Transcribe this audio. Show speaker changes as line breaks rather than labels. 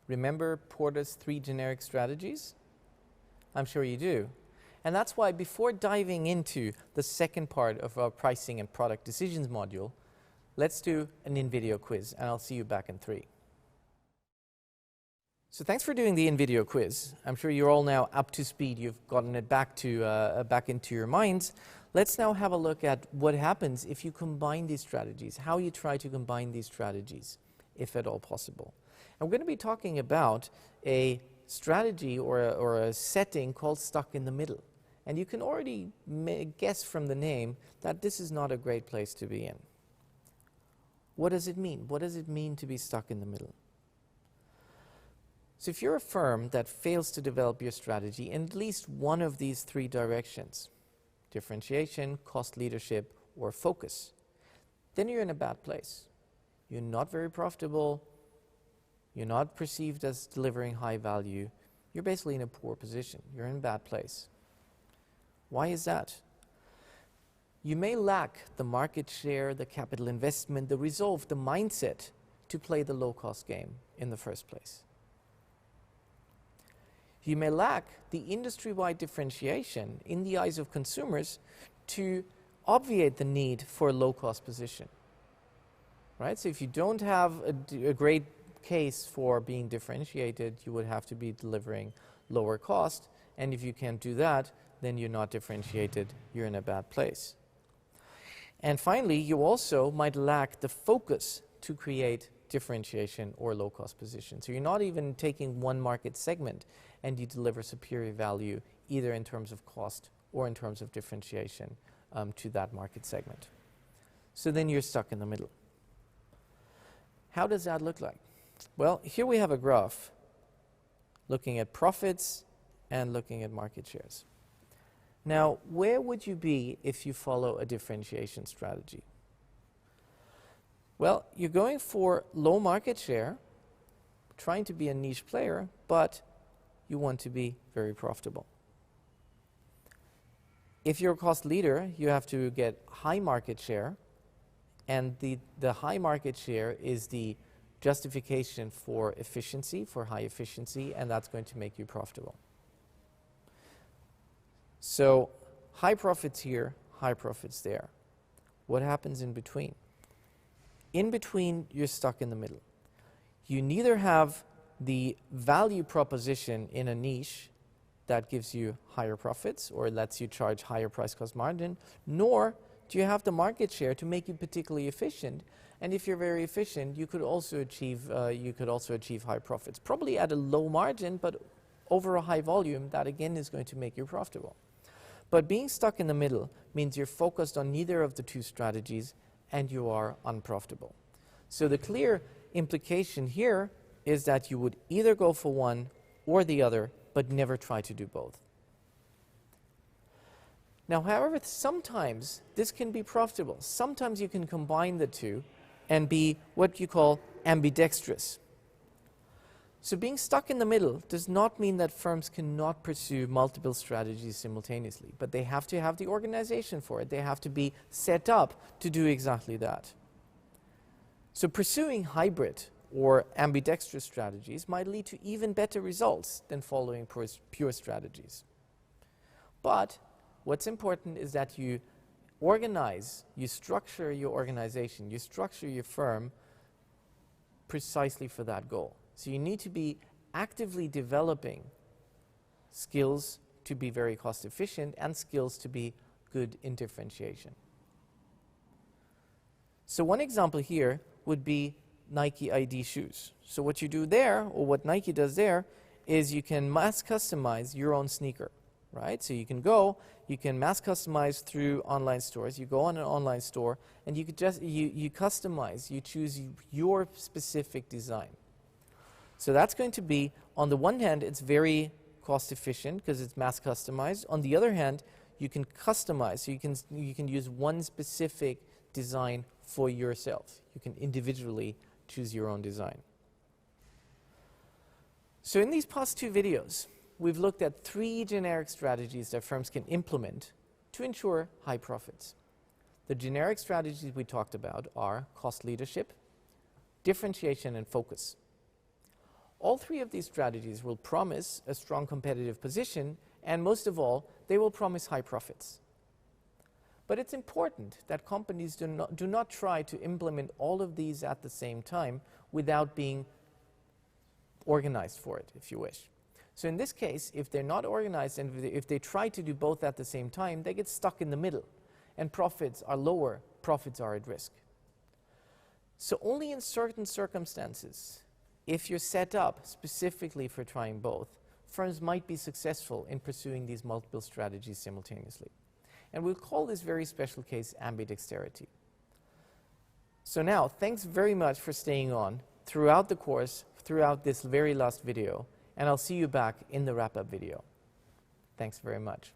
Remember Porter's 3 generic strategies? I'm sure you do. And that's why before diving into the second part of our pricing and product decisions module, let's do an in-video quiz, and I'll see you back in 3. So thanks for doing the in-video quiz. I'm sure you're all now up to speed. You've gotten it back into your minds. Let's now have a look at what happens if you combine these strategies, how you try to combine these strategies, if at all possible. And we're going to be talking about a strategy or a setting called stuck in the middle. And you can already guess from the name that this is not a great place to be in. What does it mean? What does it mean to be stuck in the middle? So if you're a firm that fails to develop your strategy in at least one of these 3 directions, differentiation, cost leadership, or focus, then you're in a bad place. You're not very profitable. You're not perceived as delivering high value. You're basically in a poor position. You're in a bad place. Why is that? You may lack the market share, the capital investment, the resolve, the mindset to play the low-cost game in the first place. You may lack the industry-wide differentiation in the eyes of consumers to obviate the need for a low-cost position. Right? So if you don't have a great case for being differentiated, you would have to be delivering lower cost, and if you can't do that, then you're not differentiated, you're in a bad place. And finally, you also might lack the focus to create differentiation or low-cost position. So you're not even taking one market segment and you deliver superior value either in terms of cost or in terms of differentiation to that market segment. So then you're stuck in the middle. How does that look like? Well, here we have a graph looking at profits and looking at market shares. Now, where would you be if you follow a differentiation strategy? Well, you're going for low market share, trying to be a niche player, but you want to be very profitable. If you're a cost leader, you have to get high market share, and the high market share is the justification for efficiency, for high efficiency, and that's going to make you profitable. So high profits here, high profits there. What happens in between? In between, you're stuck in the middle. You neither have the value proposition in a niche that gives you higher profits or lets you charge higher price cost margin, nor do you have the market share to make you particularly efficient. And if you're very efficient, you could also achieve high profits, probably at a low margin, but over a high volume, that again is going to make you profitable. But being stuck in the middle means you're focused on neither of the 2 strategies and you are unprofitable. So the clear implication here is that you would either go for one or the other, but never try to do both. Now, however, sometimes this can be profitable. Sometimes you can combine the 2 and be what you call ambidextrous. So being stuck in the middle does not mean that firms cannot pursue multiple strategies simultaneously, but they have to have the organization for it. They have to be set up to do exactly that. So pursuing hybrid or ambidextrous strategies might lead to even better results than following pure strategies. But what's important is that you organize, you structure your organization, you structure your firm precisely for that goal. So you need to be actively developing skills to be very cost efficient and skills to be good in differentiation. So one example here would be Nike ID shoes. So what you do there, or what Nike does there, is you can mass customize your own sneaker, right? So you can mass customize through online stores. You go on an online store and you could just, you customize, you choose your specific design. So that's going to be, on the one hand, it's very cost efficient because it's mass customized. On the other hand, you can customize, so you can use one specific design for yourself. You can individually choose your own design. So in these past 2 videos, we've looked at 3 generic strategies that firms can implement to ensure high profits. The generic strategies we talked about are cost leadership, differentiation, and focus. All three of these strategies will promise a strong competitive position, and most of all, they will promise high profits. But it's important that companies do not try to implement all of these at the same time without being organized for it, if you wish. So in this case, if they're not organized and if they try to do both at the same time, they get stuck in the middle, and profits are lower, profits are at risk. So only in certain circumstances, if you're set up specifically for trying both, firms might be successful in pursuing these multiple strategies simultaneously. And we'll call this very special case ambidexterity. So now, thanks very much for staying on throughout the course, throughout this very last video, and I'll see you back in the wrap-up video. Thanks very much.